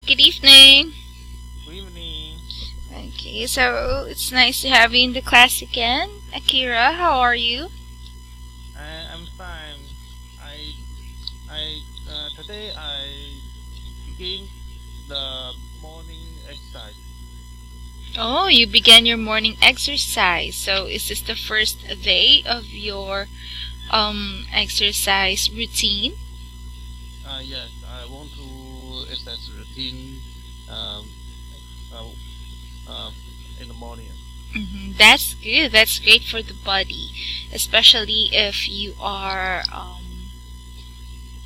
Good evening. Good evening. Okay, so it's nice to have you in the class again. Akira, how are you? I'm fine. Today I begin the morning exercise. Oh, you began your morning exercise. So is this the first day of your exercise routine? Yes, I want to exercise routine um, in the morning. That's good. That's great for the body, especially if you are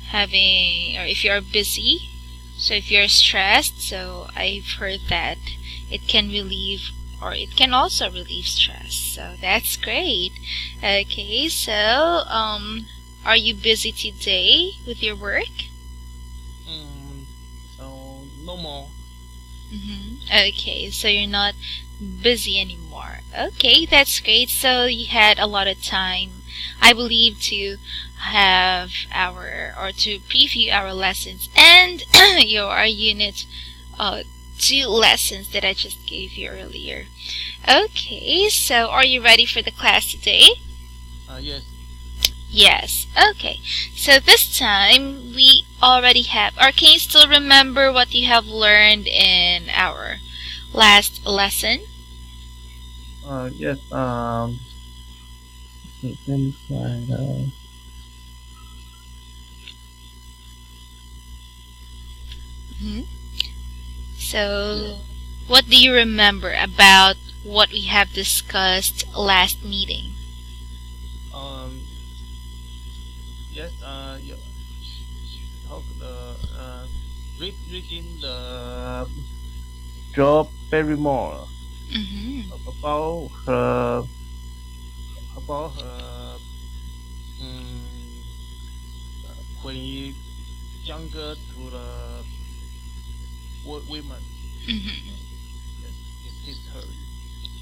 having, or if you are busy. So if you're stressed, so I've heard that it can relieve, or it can also relieve stress. So that's great. Okay, so are you busy today with your work? No more. Okay, so you're not busy anymore. Okay, that's great. So you had a lot of time, I believe, to have to preview our lessons and your unit 2 lessons that I just gave you earlier. Okay, so are you ready for the class today? Yes. Yes. Okay. So this time we already have, or can you still remember what you have learned in our last lesson? Yes. Let me find out. So, what do you remember about what we have discussed last meeting? Yes. You talk reading the job very more about her when younger to the women. Yes, her.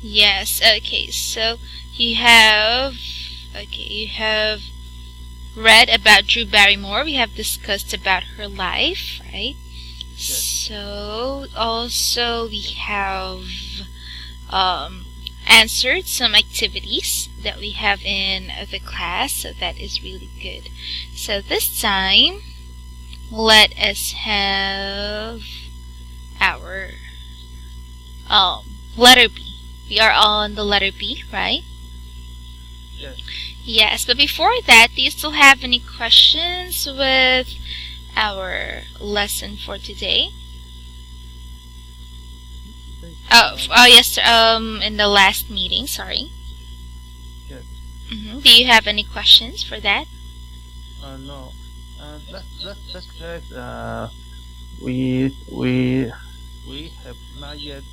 Yes. Okay. So you have read about Drew Barrymore. We have discussed about her life, right? Yes. So also we have answered some activities that we have in the class, so that is really good. So this time, let us have our letter B. We are on the letter B, right? Yes. Yes, but before that, do you still have any questions with our lesson for today? Yes, in the last meeting, sorry. Yes. Do you have any questions for that? No. Let's check. We have not yet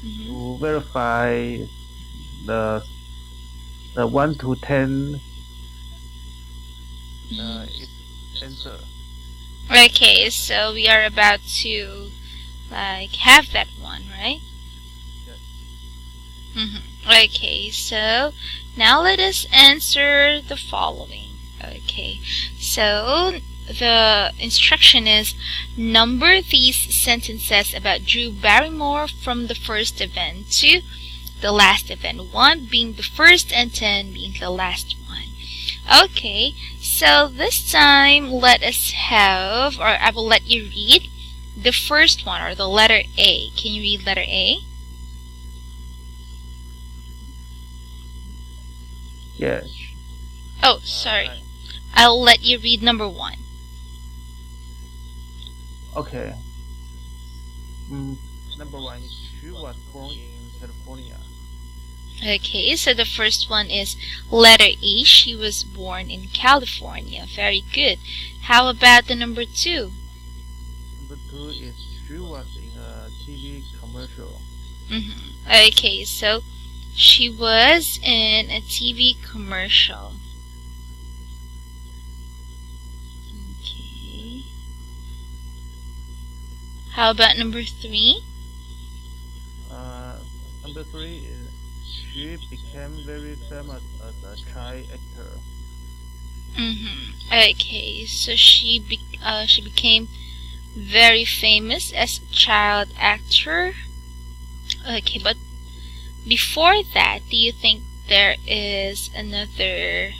to verify the 1 to 10 answer. Okay, so we are about to have that one, right? Yes. Okay, so now let us answer the following. Okay, so the instruction is number these sentences about Drew Barrymore from the first event to the last event. 1 being the first and 10 being the last one. Okay, so this time let us have, or I will let you read the first one, or the letter A. Can you read letter A? Yes. Oh, sorry. I'll let you read number 1. Okay. Number 1 is she was born in California. Okay, so the first one is letter E. She was born in California. Very good. How about the number 2? Number 2 is she was in a TV commercial. Okay, so she was in a TV commercial. Okay. How about number 3? Number 3 is she became very famous as a child actor. Okay, so she became very famous as a child actor. Okay, but before that, do you think there is another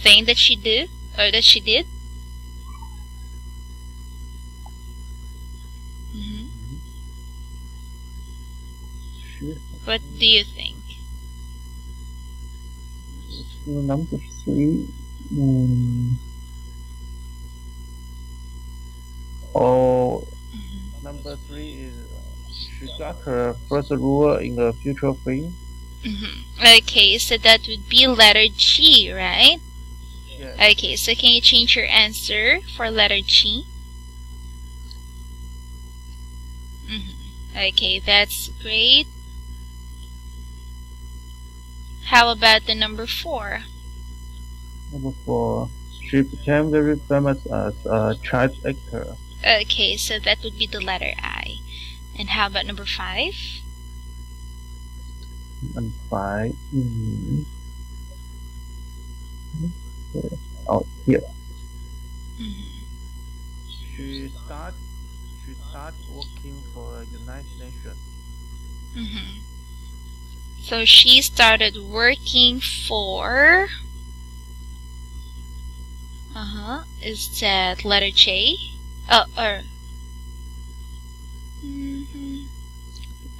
thing that she did or that she did? What do you think? Number 3. Oh, Number 3 is she got her first role in a feature film. Okay, so that would be letter G, right? Yes. Okay, so can you change your answer for letter G? Okay, that's great. How about the number 4? Number 4, she became very famous as a child actor. Okay, so that would be the letter I. And how about number 5? And 5. Oh, here. She started working for United Nations. So she started working for. Is that letter J? Or.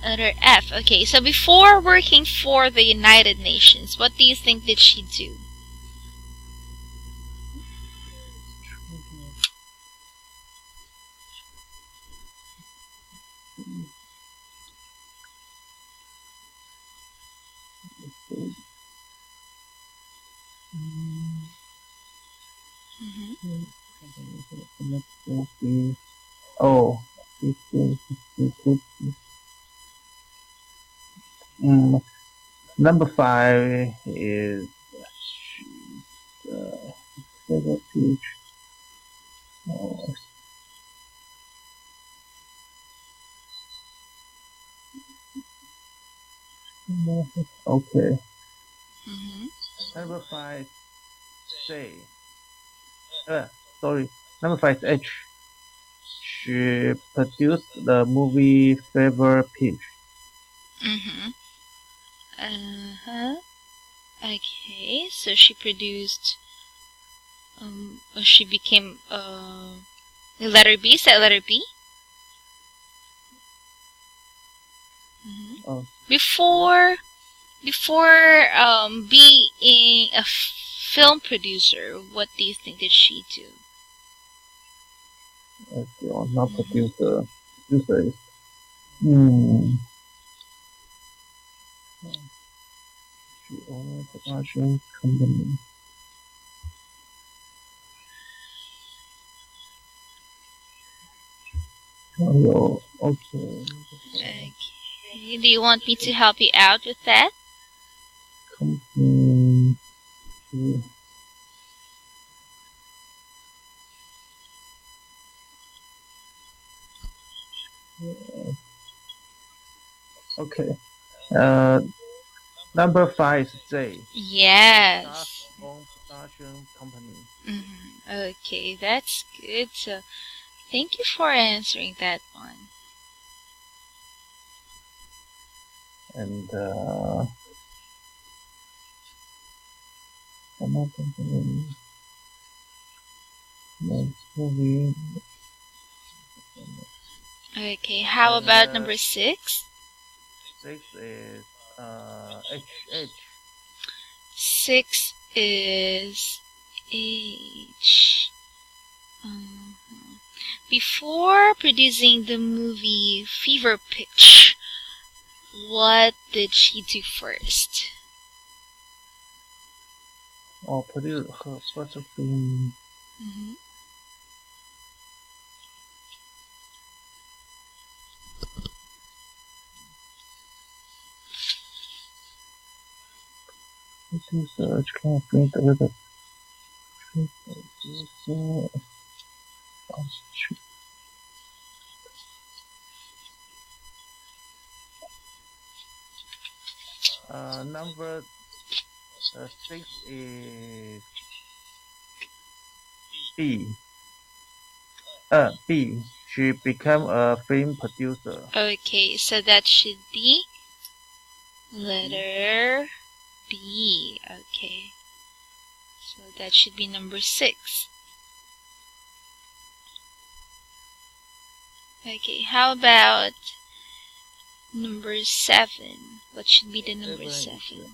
Letter F. Okay, so before working for the United Nations, what do you think did she do? Oh, this is good. Number 5 is favorite page. Okay. Number 5, J. Sorry. Number 5 is H. She produced the movie Fever Pitch. Okay, so she produced. She became the letter B. Is that letter B? Before being a film producer, what do you think did she do? Okay, not producer. Producer is. She owns a production company. Oh, okay. Okay. Do you want me to help you out with that? Company. Okay. Number 5 is J. Yes. Own production company. Okay, that's good. So, thank you for answering that one. And Okay, how about number 6? 6 is H. 6 is H. Before producing the movie Fever Pitch, what did she do first? produce her first film. This is a kind of print with a producer. Number 6 is B. B. She became a film producer. Okay, so that should be letter B. Okay, so that should be number 6. Okay, how about number 7? What should be the number 7?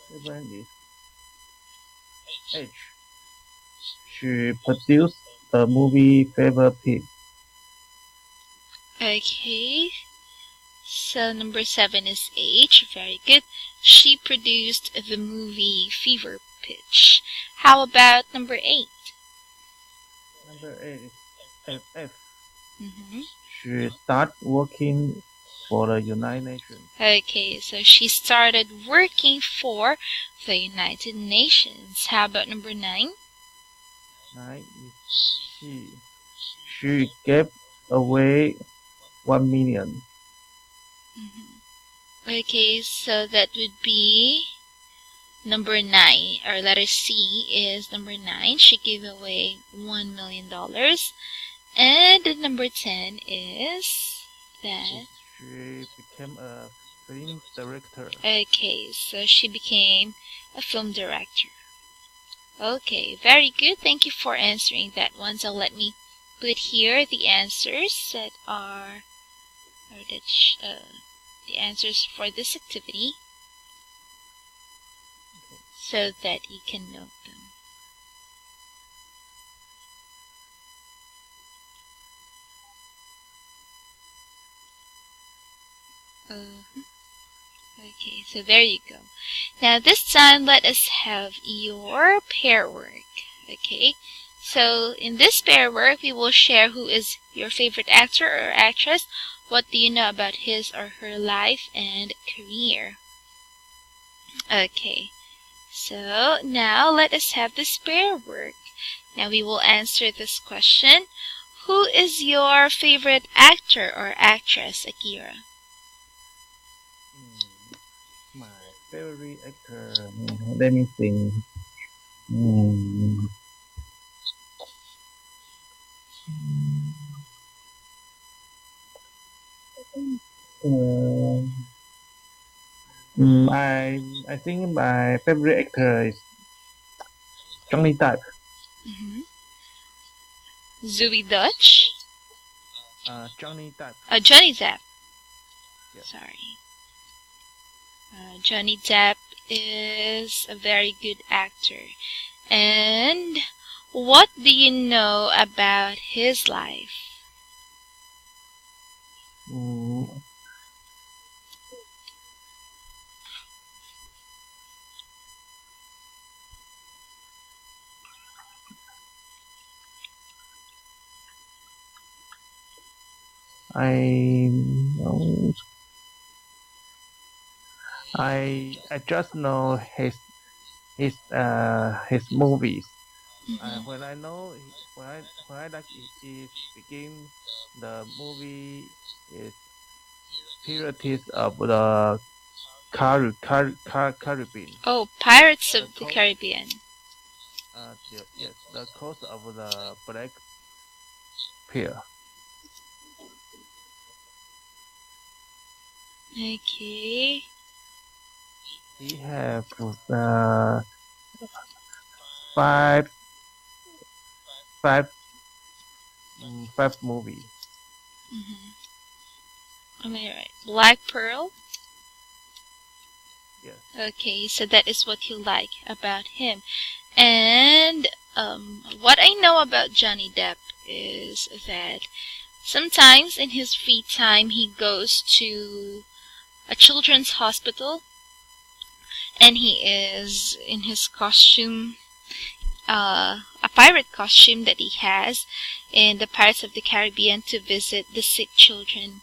Seven is H. She produced the movie Fever Pig. Okay, so number 7 is H. Very good. She produced the movie Fever Pitch. How about number 8? Number 8 is F. Mm-hmm. She started working for the United Nations. Okay, so she started working for the United Nations. How about number 9? 9 is she. She gave away 1 million. Mm-hmm. Okay, so that would be number 9, or letter C is number 9. She gave away $1 million. And number 10 is that she became a film director. Okay, so she became a film director. Okay, very good. Thank you for answering that one. So let me put here the answers that are, or that the answers for this activity, so that you can note them. Okay, so there you go. Now this time let us have your pair work. Okay, so in this pair work we will share who is your favorite actor or actress, what do you know about his or her life and career. Okay, so now let us have this pair work. Now we will answer this question. Who is your favorite actor or actress, Akira? My favorite actor, let me think. I think my favorite actor is Johnny Depp. Zoe Dutch? Johnny Depp. Johnny Depp. Yeah. Sorry. Johnny Depp is a very good actor. And what do you know about his life? I just know his movies. When I know when I like it begin the movie is Pirates of the Caribbean. Oh, Pirates of the Caribbean. Yes, the Coast of the Black Pearl. Okay. He have five movies. Am I right? Black Pearl? Yes. Okay, so that is what you like about him. And what I know about Johnny Depp is that sometimes in his free time he goes to a children's hospital and he is in his costume, a pirate costume that he has in the Pirates of the Caribbean, to visit the sick children.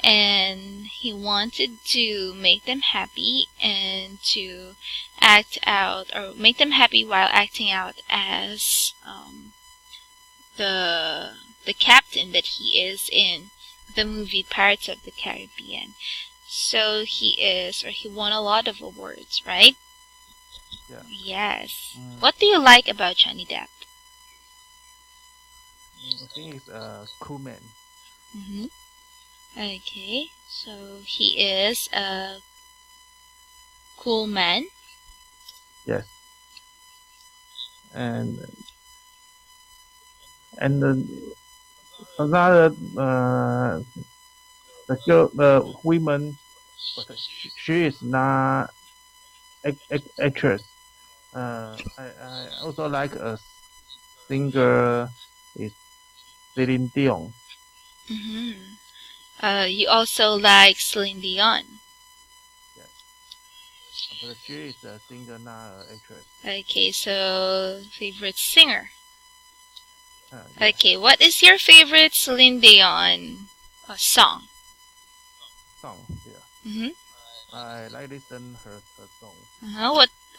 And he wanted to make them happy and to act out, or make them happy while acting out as the captain that he is in the movie Pirates of the Caribbean. So he won a lot of awards, right? Yeah. Yes. What do you like about Johnny Depp? I think he's a cool man. Okay, so he is a cool man. Yes. And another the girl, the woman, she is not actress. I also like a singer is Celine Dion. You also like Celine Dion. Yes. But she is a singer, not an actress. Okay, so favorite singer. Yeah. Okay, what is your favorite Celine Dion song? Yeah. I like listen her song.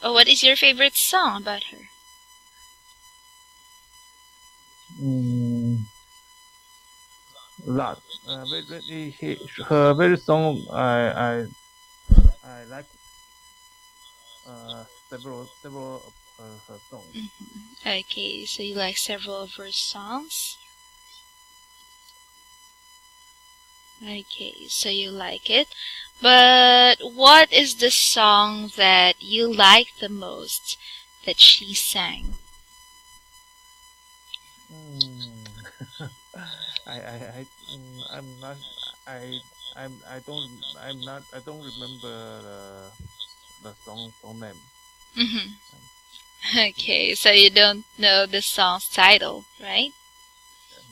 What is your favorite song about her? Lot. Her very song I like several her songs. Okay, so you like several of her songs. Okay, so you like it. But what is the song that you like the most that she sang? I don't remember the song name. Okay, so you don't know the song's title, right?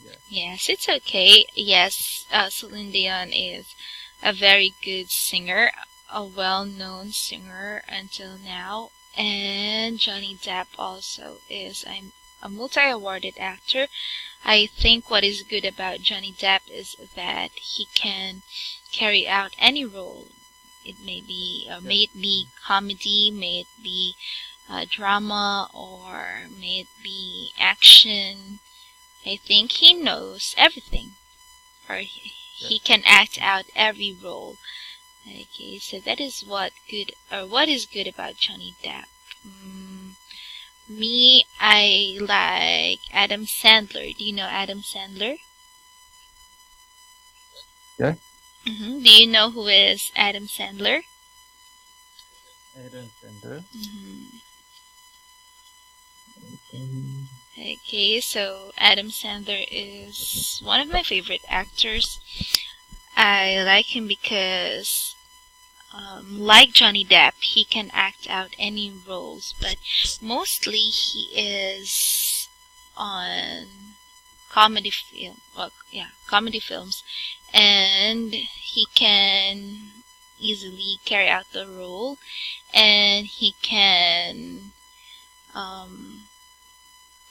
Yeah. Yes, it's okay. Yes, Celine Dion is a very good singer, a well-known singer until now. And Johnny Depp also is a multi-awarded actor. I think what is good about Johnny Depp is that he can carry out any role. It may be comedy, may it be drama, or may it be action. I think he knows everything, or he can act out every role. Okay, so that is what is good about Johnny Depp. Me, I like Adam Sandler. Do you know Adam Sandler? Yeah. Do you know who is Adam Sandler? Adam Sandler. Okay, so Adam Sandler is one of my favorite actors. I like him because, like Johnny Depp, he can act out any roles, but mostly he is on comedy films, and he can easily carry out the role, and he can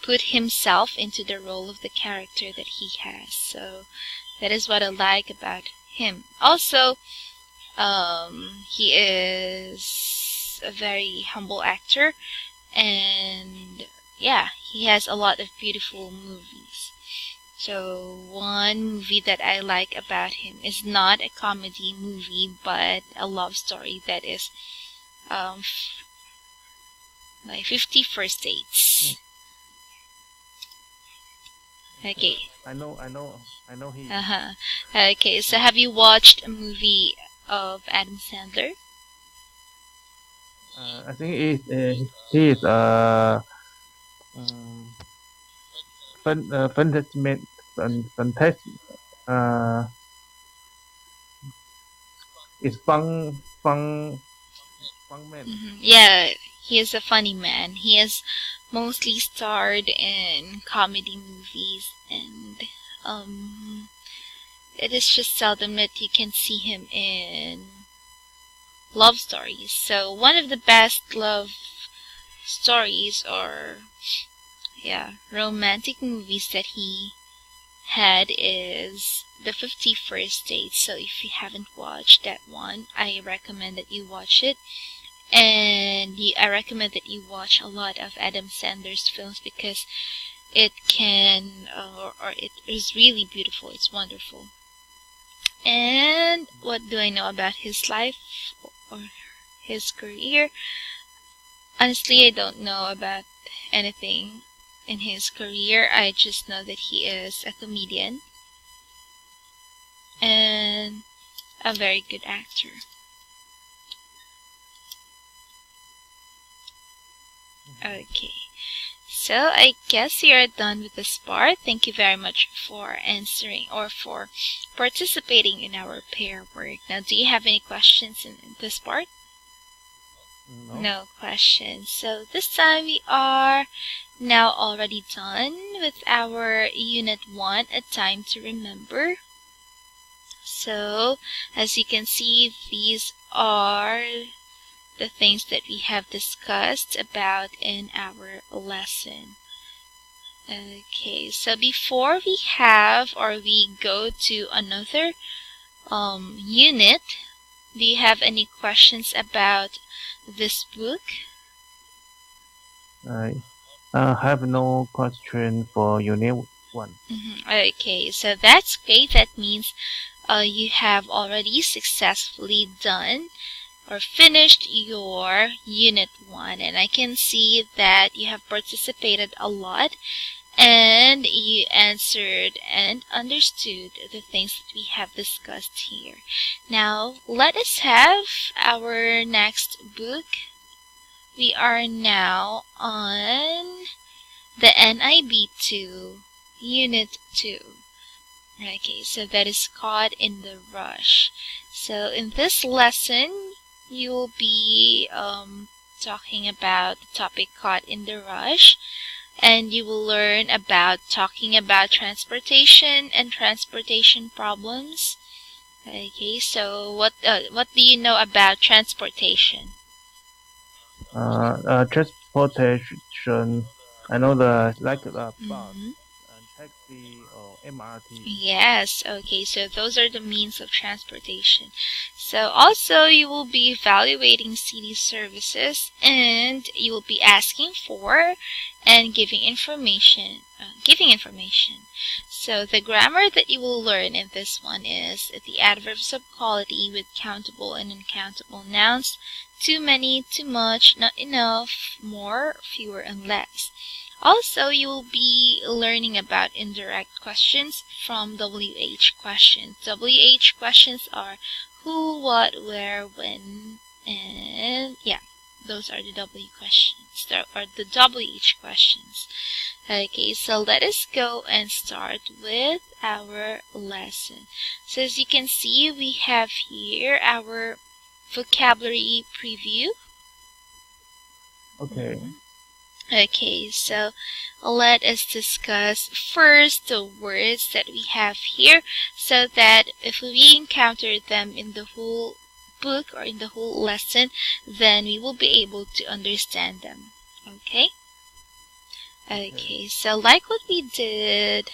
put himself into the role of the character that he has. So that is what I like about him. Also, he is a very humble actor, and yeah, he has a lot of beautiful movies. So one movie that I like about him is not a comedy movie, but a love story that is my 50 First Dates. Okay. I know he. Okay, so have you watched a movie of Adam Sandler? I think he is fantastic. It's fun man. Yeah, he is a funny man. He has mostly starred in comedy movies, and it is just seldom that you can see him in love stories. So one of the best love stories or romantic movies that he had is the 50 First Dates. So if you haven't watched that one, I recommend that you watch it. And I recommend that you watch a lot of Adam Sandler's films because it can, or it is really beautiful. It's wonderful. And what do I know about his life or his career? Honestly, I don't know about anything in his career. I just know that he is a comedian and a very good actor. Okay, so I guess we are done with this part. Thank you very much for answering or for participating in our pair work. Now, do you have any questions in this part? No questions. So this time we are now already done with our Unit 1, A Time to Remember. So, as you can see, these are the things that we have discussed about in our lesson. Okay, so before we go to another unit, do you have any questions about this book? I have no question for Unit 1. Okay, so that's great. That means you have already successfully done or finished your Unit 1, and I can see that you have participated a lot and you answered and understood the things that we have discussed here. Now, let us have our next book. We are now on the NIB2, Unit 2. Okay, so that is Caught in the Rush. So in this lesson, you will be talking about the topic Caught in the Rush, and you will learn about talking about transportation and transportation problems. Okay, so what do you know about transportation? Transportation. I know the bus and taxi or MRT. Yes, okay, so those are the means of transportation. So also you will be evaluating city services, and you will be asking for and giving information. So the grammar that you will learn in this one is the adverbs of quality with countable and uncountable nouns: too many, too much, not enough, more, fewer, and less. Also, you will be learning about indirect questions from WH questions. WH questions are who, what, where, when, and yeah, those are the W questions, or the WH questions. Okay, so let us go and start with our lesson. So as you can see, we have here our vocabulary preview. Okay. Okay, so let us discuss first the words that we have here, so that if we encounter them in the whole book or in the whole lesson, then we will be able to understand them. Okay? Okay, so like what we did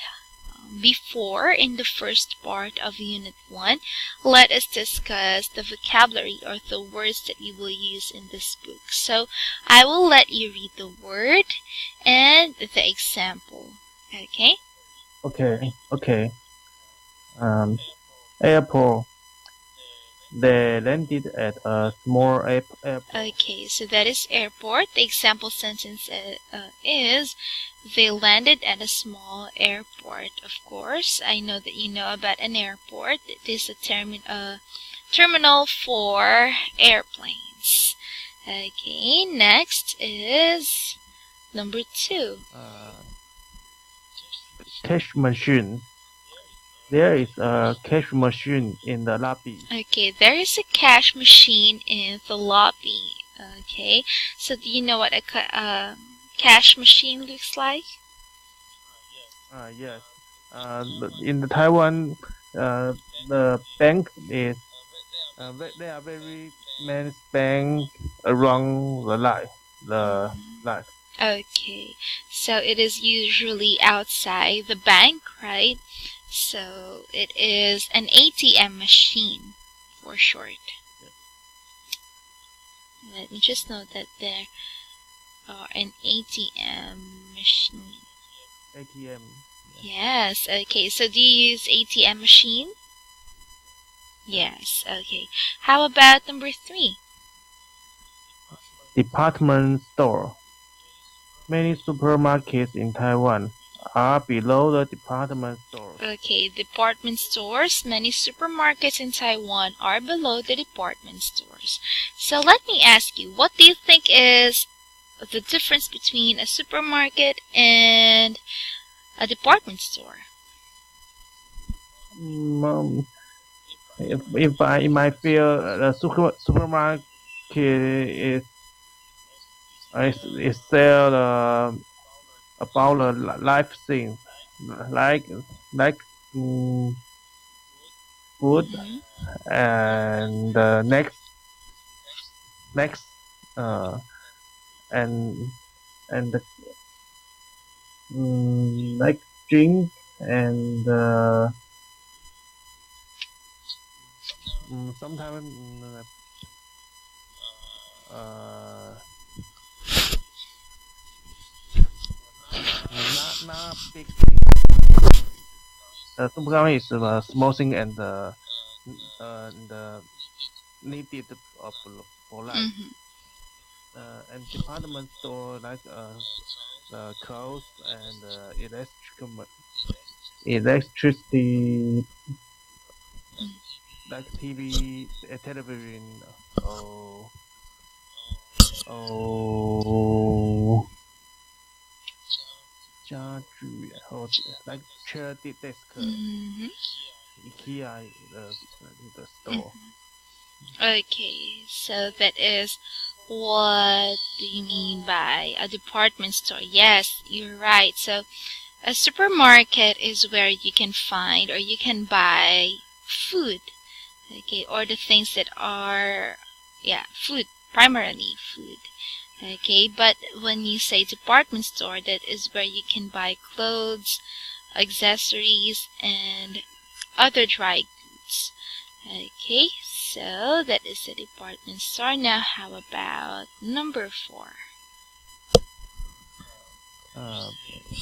before in the first part of Unit 1, let us discuss the vocabulary or the words that we will use in this book. So I will let you read the word and the example. Okay? Okay. Airport. They landed at a small airport. Okay, so that is airport. The example sentence is they landed at a small airport. Of course, I know that you know about an airport. It is a terminal for airplanes. Okay, next is number 2. Cash machine. There is a cash machine in the lobby. Okay, there is a cash machine in the lobby. Okay, so do you know what a cash machine looks like? Yes. In the Taiwan, the bank is there are very many banks around the life. Okay, so it is usually outside the bank, right? So it is an ATM machine for short. Yes. Let me just note that there are an ATM machine. ATM. Yes, okay, so do you use ATM machine? Yes, okay. How about number 3? Department store. Many supermarkets in Taiwan are below the department stores. Okay, department stores. Many supermarkets in Taiwan are below the department stores. So let me ask you, what do you think is the difference between a supermarket and a department store? If I in my field, the supermarket is sell about the life things like like food and next and and the, like drink and sometimes not big thing. Supermarket is small thing and the needed for life. And department store like clothes and electricity like TV, television, or 家具 or like chair, desk, IKEA, the store. Okay, so that is what do you mean by a department store? Yes, you're right. So a supermarket is where you can find or you can buy food, okay, or the things that are, food, primarily food. Okay, but when you say department store, that is where you can buy clothes, accessories, and other dry goods. Okay, so that is the department store. Now, how about number 4?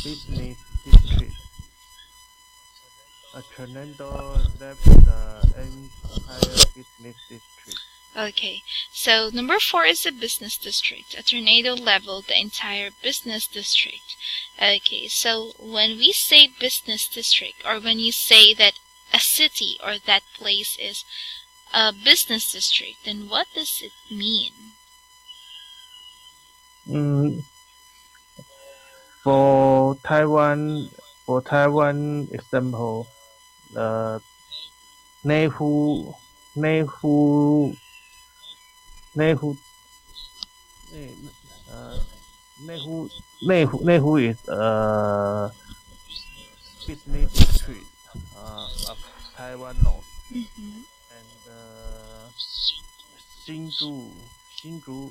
Business district. A tornado left the entire business district. Okay, so number 4 is a business district. A tornado leveled the entire business district. Okay, so when we say business district, or when you say that a city or that place is a business district, then what does it mean? For Taiwan example, Nehu is a business district of Taiwan North, and Hsinchu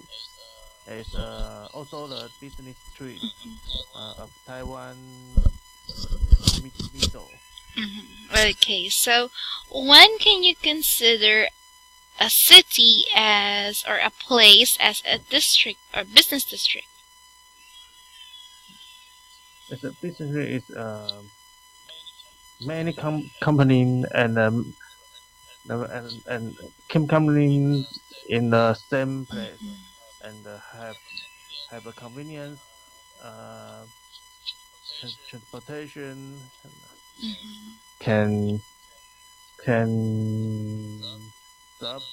is also the business district of Taiwan Middle. Okay, so when can you consider a city as, or a place as, a district or business district? As a business district is many companies and companies in the same place, and have a convenience transportation, can serve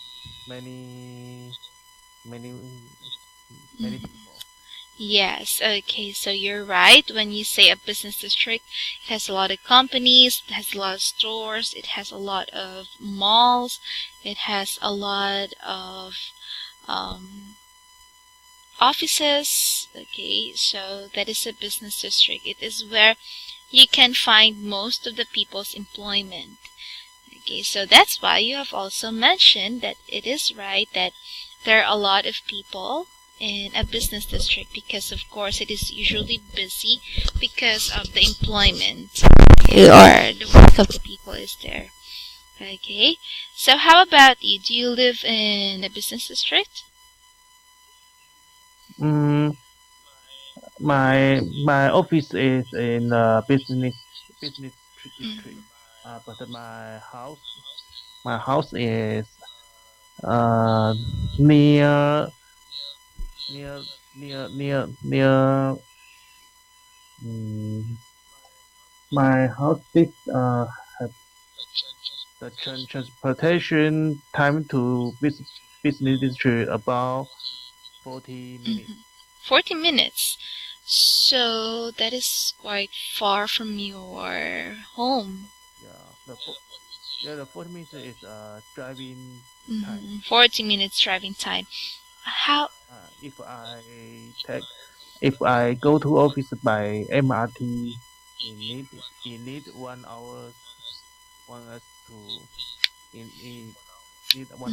many people. Yes, okay, so you're right. When you say a business district, it has a lot of companies, it has a lot of stores, it has a lot of malls, it has a lot of offices. Okay, so that is a business district. It is where you can find most of the people's employment. Okay, so that's why you have also mentioned that it is right that there are a lot of people in a business district, because of course it is usually busy because of the employment or the work of the people is there. Okay, so how about you? Do you live in a business district? My office is in business district, but my house My house is near near near near near. Mm, my house is have the transportation time to business district about 40 minutes. 40 minutes. So that is quite far from your home. The 40 minutes is driving time. 40 minutes driving time. How? If I go to office by MRT, it need 1 hour. 1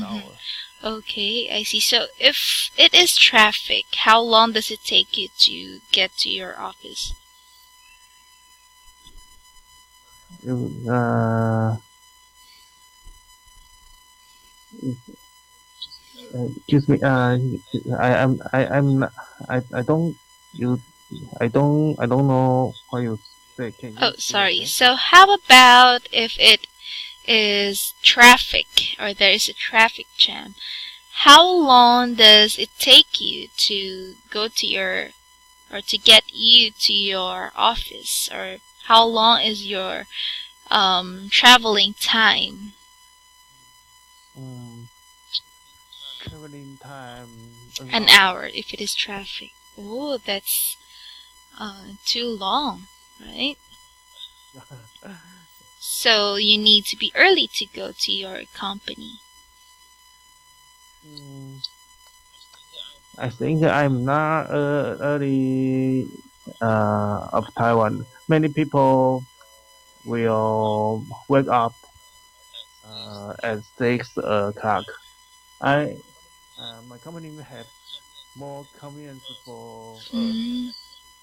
hour. Okay, I see. So if it is traffic, how long does it take you to get to your office? Excuse me. I don't know what you say. Can you? Oh, sorry. So how about if it is traffic or there is a traffic jam? How long does it take you to go to your or to get you to your office, or how long is your traveling time? Traveling time. An hour if it is traffic. Oh, that's too long, right? So you need to be early to go to your company. I think I'm not early of Taiwan. Many people will wake up at 6 o'clock. My company have more convenience for us.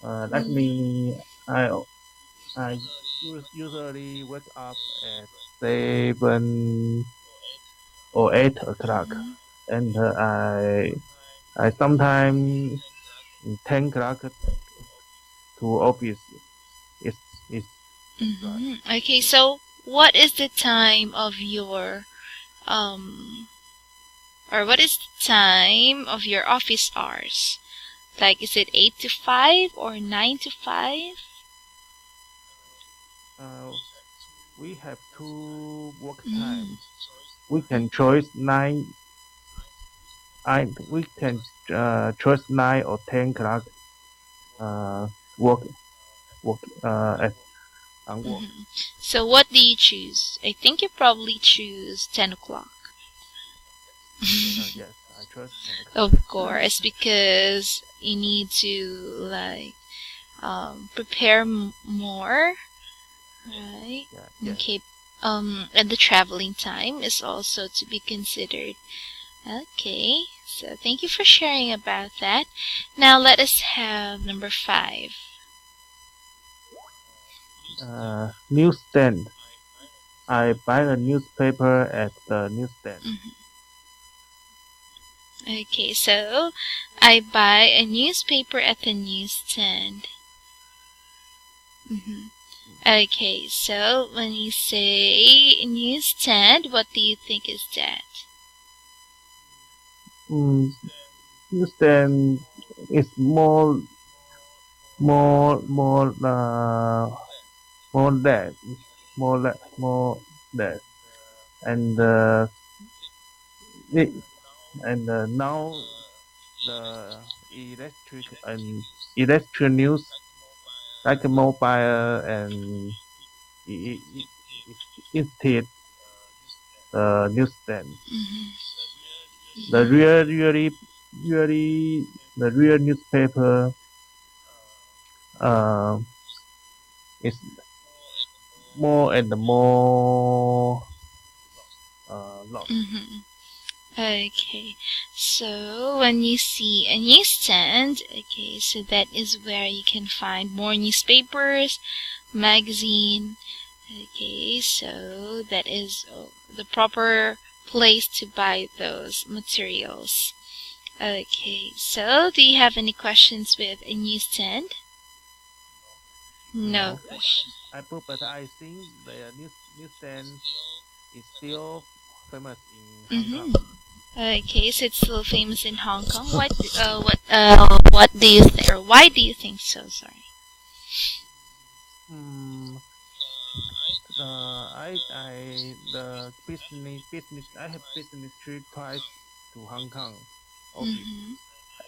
Like me, I usually wake up at 7 or 8 o'clock, and I sometimes 10 o'clock to office. Okay, so what is the time of your what is the time of your office hours? Like, is it 8 to 5 or 9 to 5? We have two work times. We can choose 9. We can choose 9 or 10 o'clock work at on work. So what do you choose? I think you probably choose 10 o'clock. Yes, I choose 10 o'clock. Of course, because you need to like prepare more, right? Yeah. Okay. And the traveling time is also to be considered. Okay, so thank you for sharing about that. Now let us have number 5. Newsstand. I buy a newspaper at the newsstand. Okay, so I buy a newspaper at the newsstand. Okay, so when you say newsstand, what do you think is that? Newsstand is more that, and now the electric news like mobile and instead newsstand. The real newspaper is more and more lost. Okay, so when you see a newsstand, okay, so that is where you can find more newspapers, magazine. Okay, so that is the proper place to buy those materials. Okay, so do you have any questions with a newsstand? No question. But I think the newsstand is still famous in Hong Kong. Okay, so it's still famous in Hong Kong. What do you think, or why do you think so? Sorry. The business. I have business trip twice to Hong Kong office,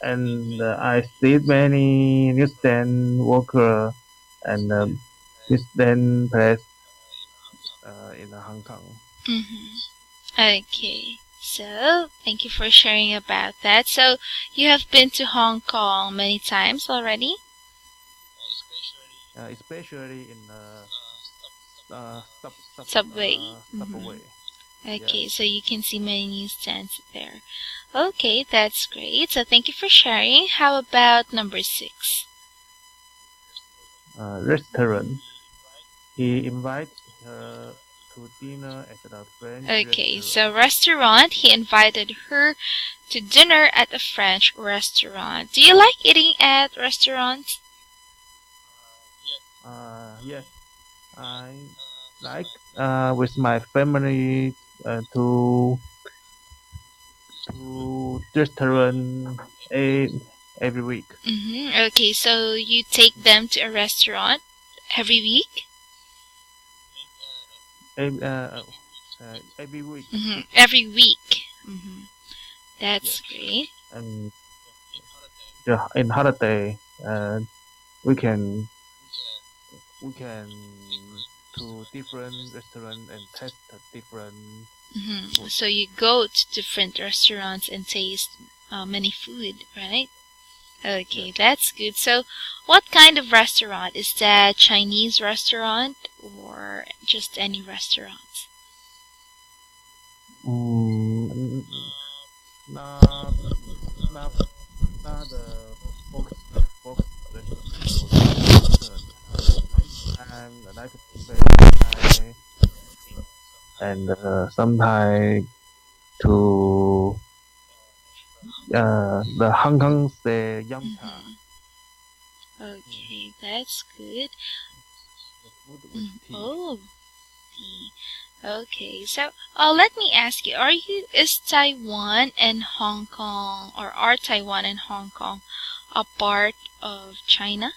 and I see many newsstand worker and newsstand press in Hong Kong. Okay, so thank you for sharing about that. So you have been to Hong Kong many times already? Especially in subway. Subway. Okay, Yes. so you can see many newsstands there. Okay, that's great. So thank you for sharing. How about number 6? Restaurant. He invites her to dinner at the French Okay, restaurant. so restaurant. He invited her to dinner at a French restaurant. Do you like eating at restaurants? Yes, I like with my family to restaurant every week. Okay, so you take them to a restaurant every week? Every week. Every week. That's Yes. great. And in holiday, we can to different restaurants and test different food. So you go to different restaurants and taste many food, right? Okay, Yes. that's good. So what kind of restaurant? Is that Chinese restaurant or just any restaurants? Not the box restaurant. I like Thai and sometimes to the Hong Kong say yum cha. Okay, that's good. The food with tea. Oh, tea. Okay, so let me ask you: is Taiwan and Hong Kong, or are Taiwan and Hong Kong a part of China?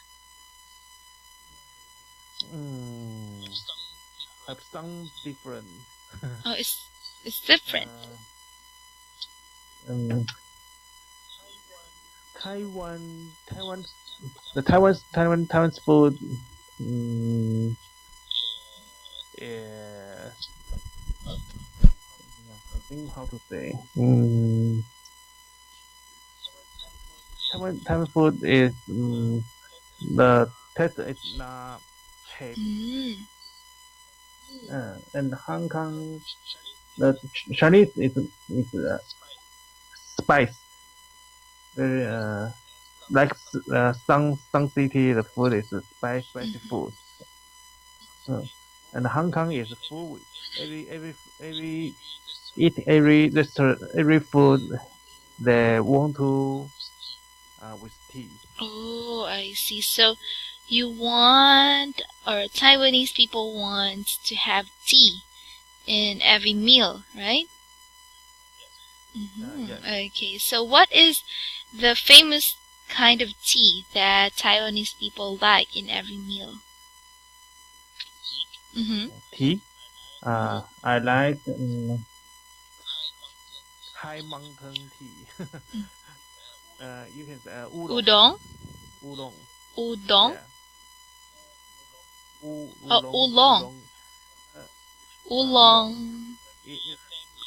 Have some different. Oh, it's different. Taiwan's food. Yes. I think how to say. Taiwan food is the taste is not heavy. And Hong Kong, the Chinese is spice. Very like some city, the food is spicy food. And Hong Kong is food. Every restaurant, every food they want to with tea. Oh, I see. So you want, or Taiwanese people want to have tea in every meal, right? Yes. Okay, so what is the famous kind of tea that Taiwanese people like in every meal? Tea? I like high mountain tea. You can say Udon? Udon. Udon? Yeah. Oolong. Oolong.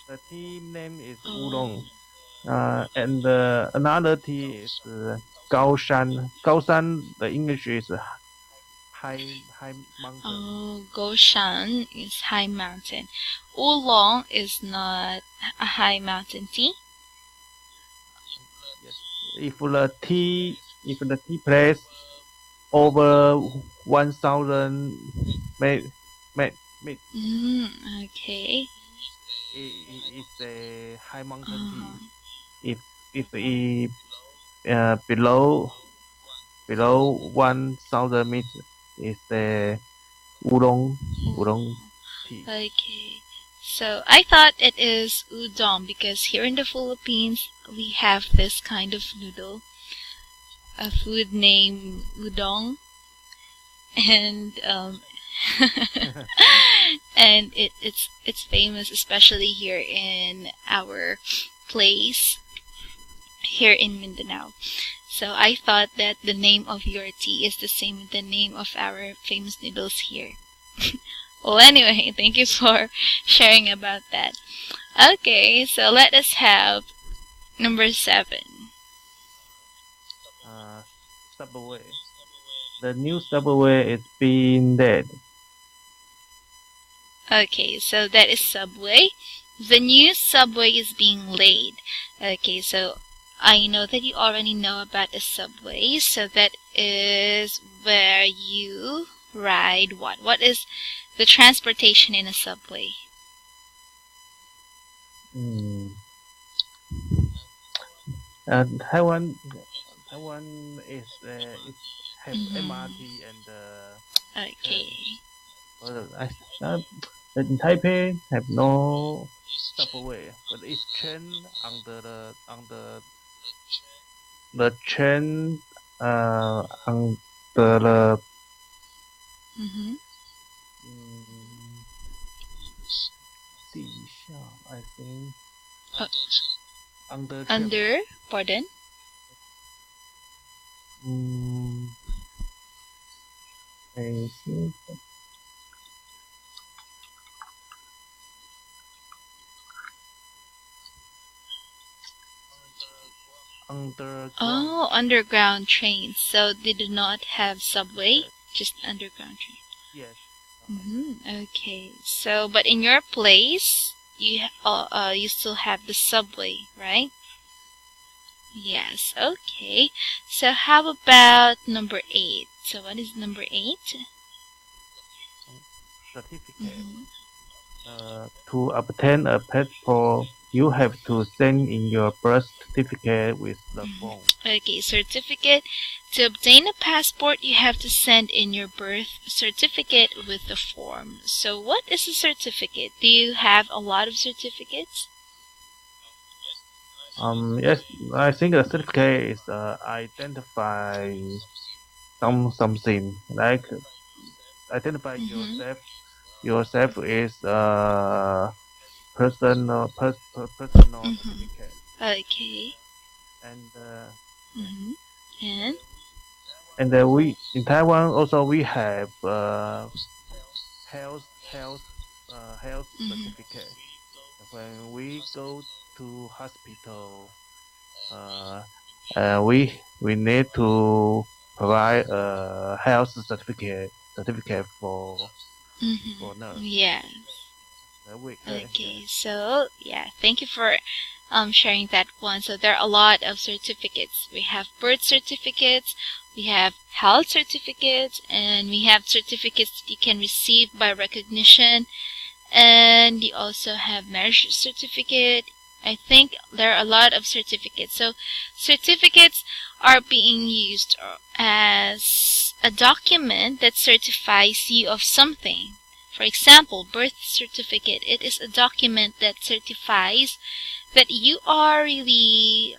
The tea name is Oolong. And another tea is Gaoshan. Gaoshan, the English is high mountain. Oh, Goshan is high mountain. Oolong is not a high mountain tea. Yes. If the tea price over 1,000 Okay. It's a high mountain tea. If it below 1,000 meters, it's a oolong tea. Okay. So I thought it is udon because here in the Philippines we have this kind of noodle, a food named udon, and and it's famous, especially here in our place here in Mindanao. So I thought that the name of your tea is the same with the name of our famous noodles here. Well, anyway, thank you for sharing about that. Okay, so let us have number 7. Subway. The new subway is being dead. Okay, so that is Subway. The new subway is being laid. Okay, so I know that you already know about the subway. So that is where you ride what? What is the transportation in a subway? Taiwan is it has MRT and Okay. In Taipei have no subway, but it's train under the train under the 地下 I think under pardon? I think underground trains. So they do not have subway, just underground train. Yes. Okay. So, but in your place, you still have the subway, right? Yes. Okay. So how about number 8? So what is number 8? Certificate. To obtain a passport, you have to send in your birth certificate with the form. Okay, certificate. To obtain a passport, you have to send in your birth certificate with the form. So what is a certificate? Do you have a lot of certificates? Yes, I think a certificate is identify something like identify yourself is personal certificate. Okay. And we in Taiwan also we have health certificate. When we go to hospital, we need to provide a health certificate for nurse. Yes. Okay, so yeah, thank you for sharing that one. So there are a lot of certificates. We have birth certificates, we have health certificates, and we have certificates that you can receive by recognition, and you also have marriage certificate. I think there are a lot of certificates. So certificates are being used as a document that certifies you of something. For example, birth certificate. It is a document that certifies that you are really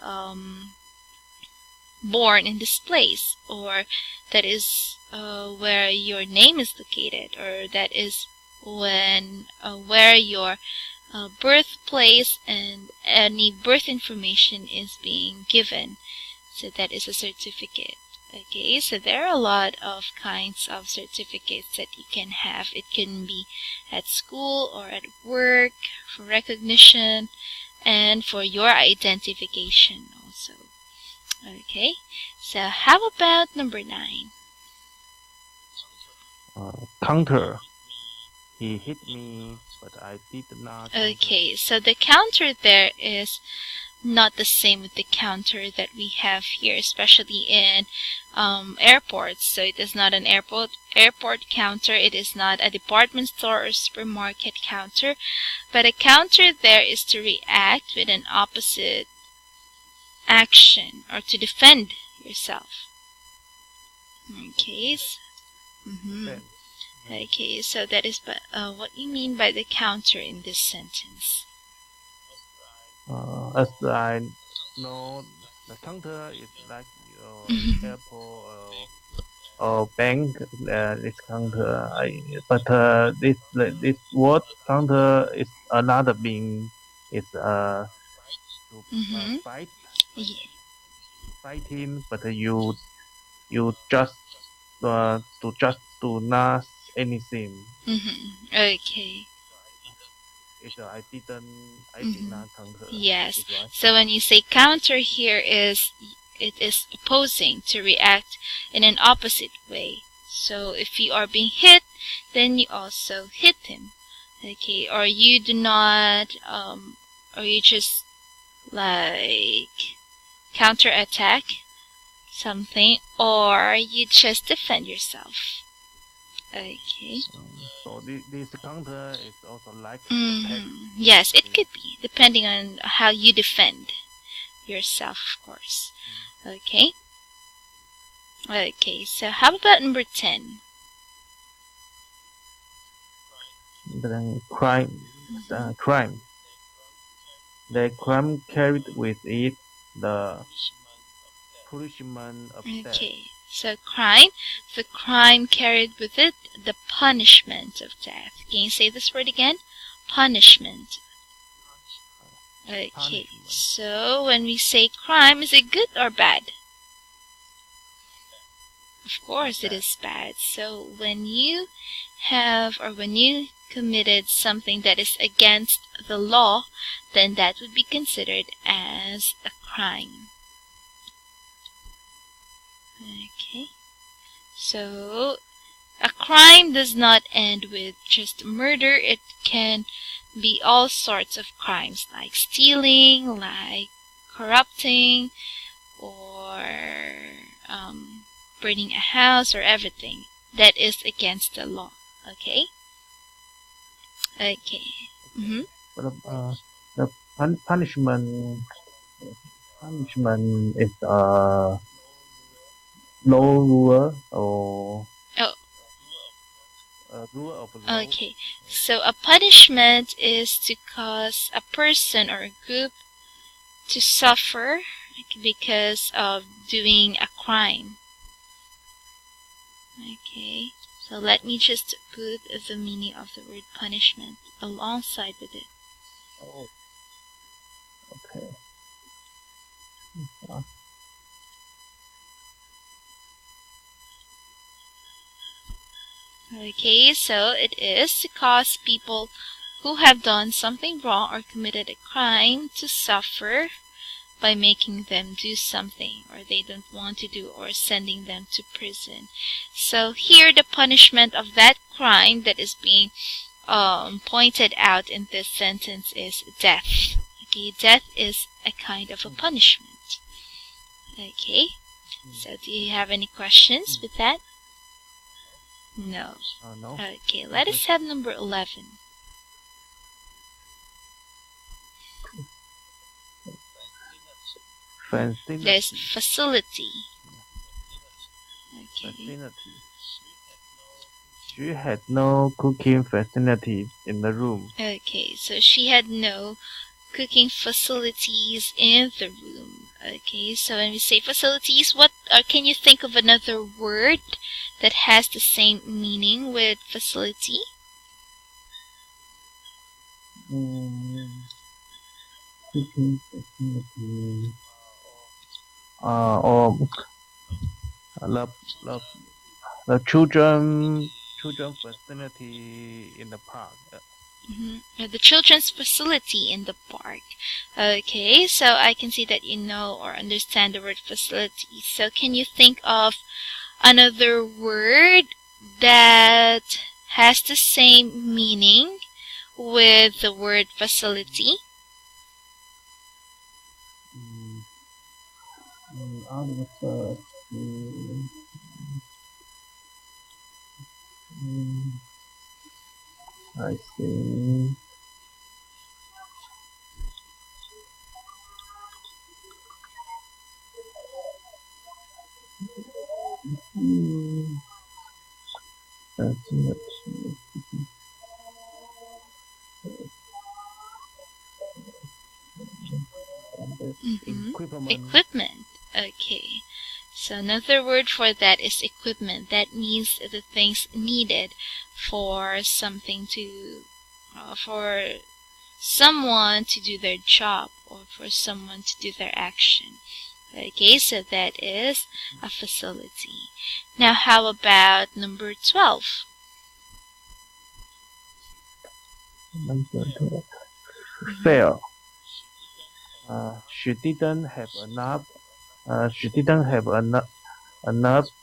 born in this place, or that is where your name is located, or that is where your birthplace and any birth information is being given. So that is a certificate. Okay, so there are a lot of kinds of certificates that you can have. It can be at school or at work, for recognition, and for your identification also. Okay, so how about number 9? Counter. He hit me, but I did not. Okay, so the counter there is not the same with the counter that we have here, especially in airports. So it is not an airport counter. It is not a department store or supermarket counter. But a counter there is to react with an opposite action or to defend yourself. Okay. Okay, so that is what you mean by the counter in this sentence. As I know, the counter is like your airport or bank. This counter, but this word counter is another meaning. It's to fight, Yeah. fighting, but you just to not anything. Okay. I did not counter. Yes. Right? So when you say counter here it is opposing, to react in an opposite way. So if you are being hit, then you also hit him. Okay, or you do not or you just like counterattack something, or you just defend yourself. Okay. So this counter is also like attack. Yes, it could be, depending on how you defend yourself, of course. Okay. Okay, so how about number 10? Crime. Crime. The crime carried with it the punishment of death. Okay, so crime. The crime carried with it the punishment of death. Can you say this word again? Punishment. Okay, Punishment. so when we say crime, is it good or bad? Of course it is bad. So when you committed something that is against the law, then that would be considered as a crime. Okay. So a crime does not end with just murder. It can be all sorts of crimes, like stealing, like corrupting, or burning a house, or everything that is against the law. Okay. Okay. But the punishment is law rule or rule of law. Okay. So a punishment is to cause a person or a group to suffer because of doing a crime. Okay, so let me just put the meaning of the word punishment alongside with it. Oh. Okay. Okay, so it is to cause people who have done something wrong or committed a crime to suffer by making them do something or they don't want to do, or sending them to prison. So here the punishment of that crime that is being pointed out in this sentence is death. Okay, death is a kind of a punishment. Okay, so do you have any questions with that? No. No. Okay, let us have number 11. Facility. There's facility. Okay. Facility. She had no cooking facilities in the room. Okay, so she had no cooking facilities in the room. Okay, so when we say facilities, what can you think of another word that has the same meaning with facility? Cooking facility. Or the children facility in the park. The children's facility in the park. Okay, so I can see that you know or understand the word facility. So can you think of another word that has the same meaning with the word facility? I see. Facility. Equipment. Okay. So another word for that is equipment. That means the things needed for something to, for someone to do their job or for someone to do their action. Okay, so that is a facility. Now how about number 12? Number 12. Fail. She didn't have enough. She didn't have enough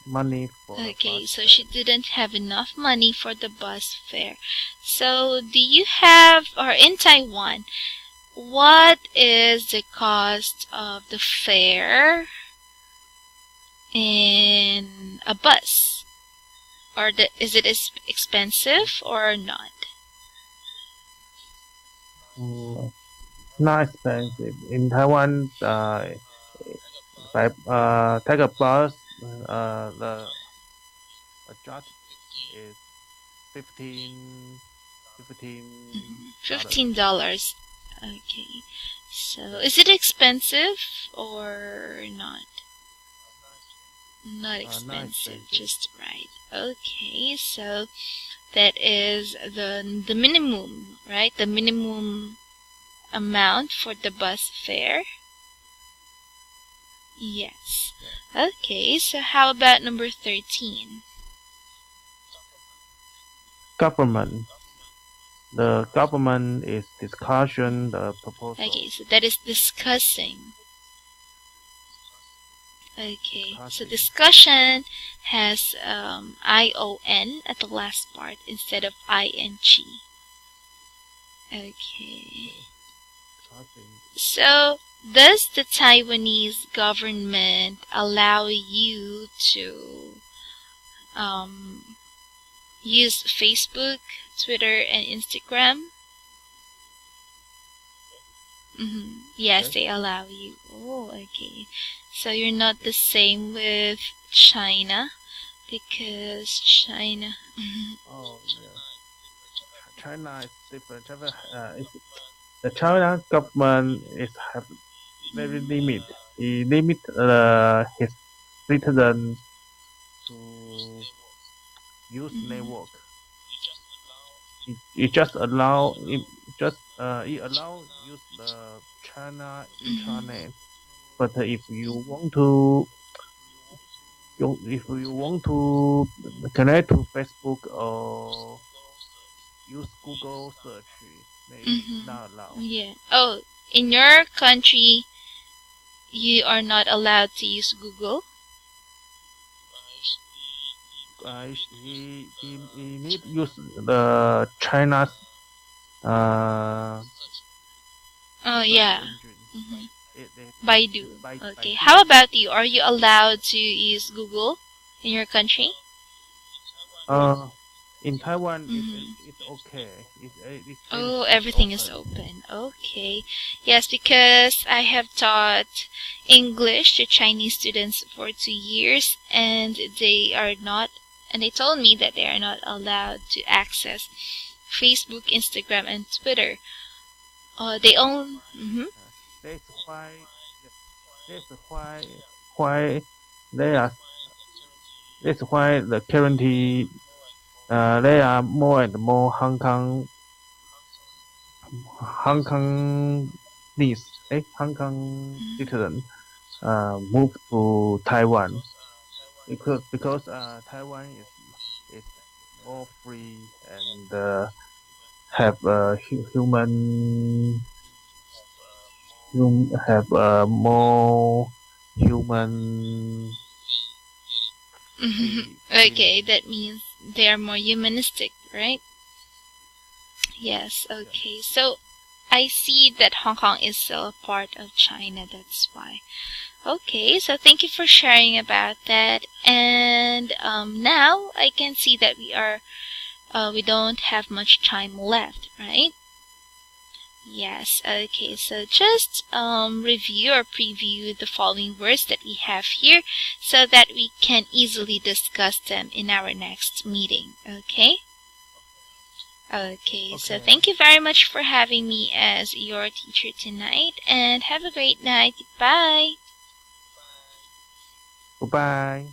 money for. Okay, so she didn't have enough money for the bus fare. So do you have, or in Taiwan, what is the cost of the fare in a bus? Or is it expensive or not? Not expensive. In Taiwan, if I take a bus, the charge is $15. Okay. So is it expensive or not? Not expensive, just right. Okay, so that is the minimum, right? The minimum amount for the bus fare. Yes. Okay, so how about number 13? Government. The government is discussion the proposal. Okay, so that is discussing. Okay, so discussion has ION at the last part instead of ING. Okay. So, does the Taiwanese government allow you to use Facebook, Twitter, and Instagram? Yes, they allow you. Oh, okay. So you're not the same with China, because China. Oh, yeah. China is different. The China government is have very limit. He limit his citizens to use network. It just allow use the China intranet. But if you want to connect to Facebook or use Google search, maybe not allowed. Yeah. Oh, in your country, you are not allowed to use Google? He need use the China's oh yeah. Baidu. Okay. Baidu. How about you? Are you allowed to use Google in your country? In Taiwan, it's okay. Oh, everything is open. Okay. Yes, because I have taught English to Chinese students for 2 years, and they told me that they are not allowed to access Facebook, Instagram, and Twitter. They own. That's why the currently there are more and more Hong Kong citizens move to Taiwan because Taiwan is more free and have more human. Okay, that means they are more humanistic, right? Yes, okay. So I see that Hong Kong is still a part of China, that's why. Okay, so thank you for sharing about that. And now I can see that we don't have much time left, right? Yes, okay, so just review or preview the following words that we have here so that we can easily discuss them in our next meeting, okay? Okay, so thank you very much for having me as your teacher tonight, and have a great night. Bye. Goodbye.